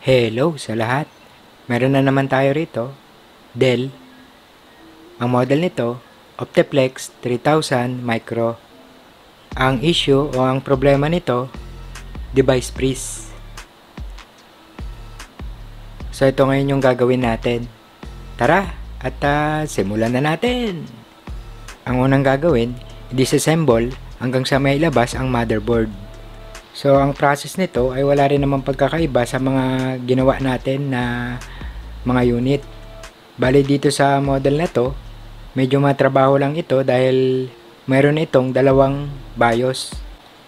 Hello sa lahat. Meron na naman tayo rito. Dell. Ang model nito, Optiplex 3000 Micro. Ang issue o ang problema nito, device freeze. So ito ngayon yung gagawin natin. Tara at simulan na natin. Ang unang gagawin, disassemble hanggang sa may labas ang motherboard. So, ang process nito ay wala rin namang pagkakaiba sa mga ginawa natin na mga unit. Bali dito sa model na to, medyo matrabaho lang ito dahil mayroon itong dalawang BIOS.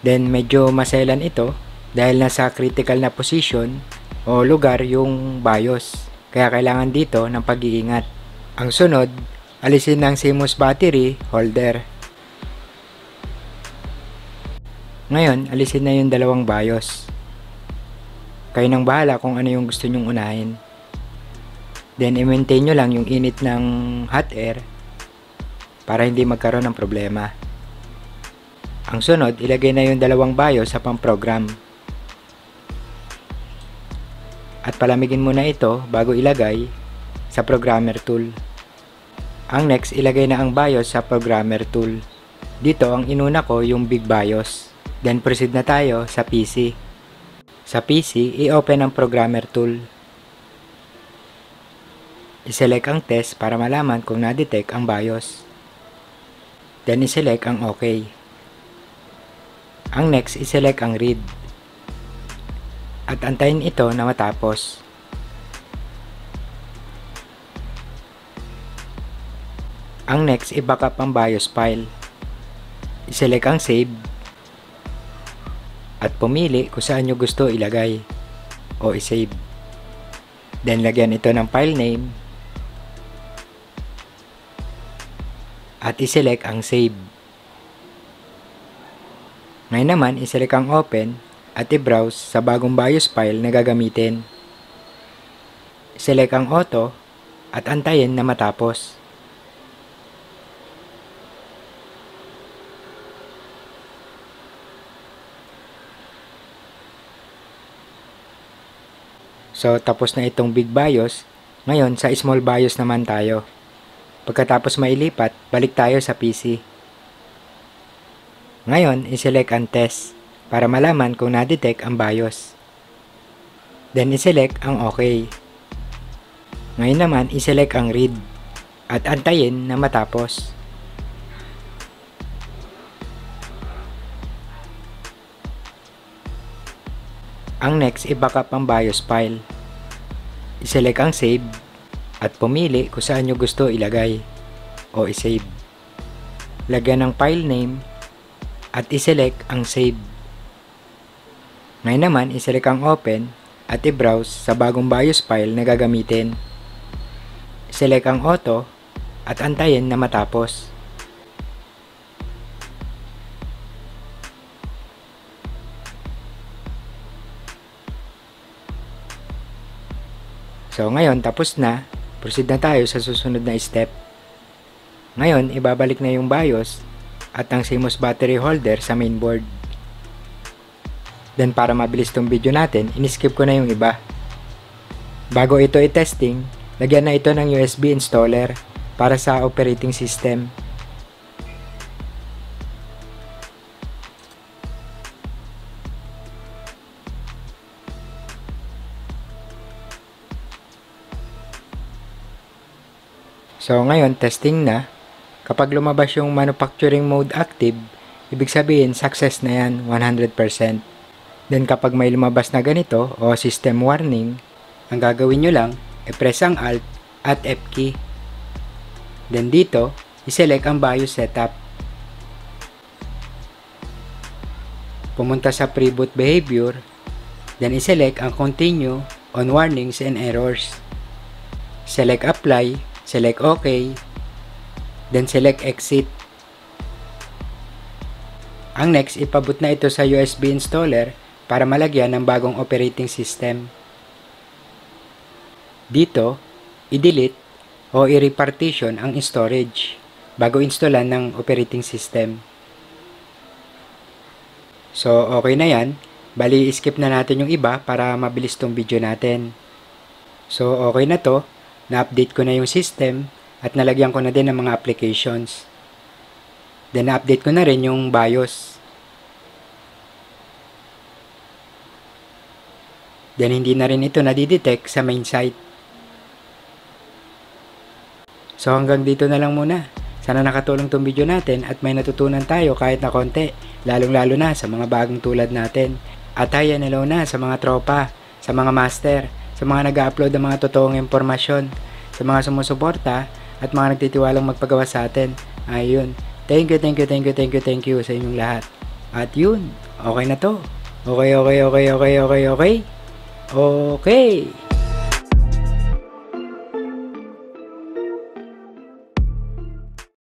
Then, medyo maselan ito dahil nasa critical na position o lugar yung BIOS. Kaya kailangan dito ng pag-iingat. Ang sunod, alisin ng CMOS battery holder. Ngayon, alisin na yung dalawang BIOS. Kayo nang bahala kung ano yung gusto nyong unahin. Then, i-maintain nyo lang yung init ng hot air para hindi magkaroon ng problema. Ang sunod, ilagay na yung dalawang BIOS sa pang-program. At palamigin muna ito bago ilagay sa programmer tool. Ang next, ilagay na ang BIOS sa programmer tool. Dito, ang inuna ko yung big BIOS. Then proceed na tayo sa PC. Sa PC, i-open ang programmer tool. I-select ang test para malaman kung na-detect ang BIOS. Then i-select ang OK. Ang next, i-select ang read. At antayin ito na matapos. Ang next, i-backup ang BIOS file. I-select ang save. At pumili kung saan nyo gusto ilagay o i-save. Then lagyan ito ng file name at i-select ang save. Ngayon naman, i-select ang open at i-browse sa bagong BIOS file na gagamitin. I-select ang auto at antayin na matapos. So, tapos na itong big BIOS. Ngayon, sa small BIOS naman tayo. Pagkatapos mailipat, balik tayo sa PC. Ngayon, i-select ang test para malaman kung na-detect ang BIOS. Then, i-select ang OK. Ngayon naman, i-select ang read at antayin na matapos. Ang next, i-backup ang BIOS file. I-select ang save at pumili kung saan nyo gusto ilagay o i-save. Lagyan ng file name at i-select ang save. Ngayon naman, i-select ang open at i-browse sa bagong BIOS file na gagamitin. I-select ang auto at antayin na matapos. So ngayon, tapos na. Proceed na tayo sa susunod na step. Ngayon, ibabalik na yung BIOS at ang CMOS battery holder sa mainboard. Then para mabilis tong video natin, in-skip ko na yung iba. Bago ito i-testing, lagyan na ito ng USB installer para sa operating system. So ngayon, testing na. Kapag lumabas yung manufacturing mode active, ibig sabihin success na yan, 100%. Then kapag may lumabas na ganito o system warning, ang gagawin nyo lang, i-press ang Alt at F key. Then dito, i-select ang BIOS setup. Pumunta sa pre-boot behavior, then i-select ang continue on warnings and errors. Select apply, select OK, then select exit. Ang next, ipabot na ito sa USB installer para malagyan ng bagong operating system. Dito, i-delete o i-repartition ang storage bago installan ng operating system. So, okay na yan. Bali, skip na natin yung iba para mabilis tong video natin. So, okay na to. Na-update ko na yung system at nalagyan ko na din ng mga applications. Then, na-update ko na rin yung BIOS. Then, hindi na rin ito nadidetect sa main site. So, hanggang dito na lang muna. Sana nakatulong tong video natin at may natutunan tayo kahit na konti, lalong-lalo na sa mga bagong tulad natin. At hi and hello na sa mga tropa, sa mga master, sa mga nag-upload ng mga totoong impormasyon, sa mga sumusuporta at mga nagtitiwalang magpagawa sa atin. Ayun, thank you sa inyong lahat. At yun, okay na to. Okay. Okay.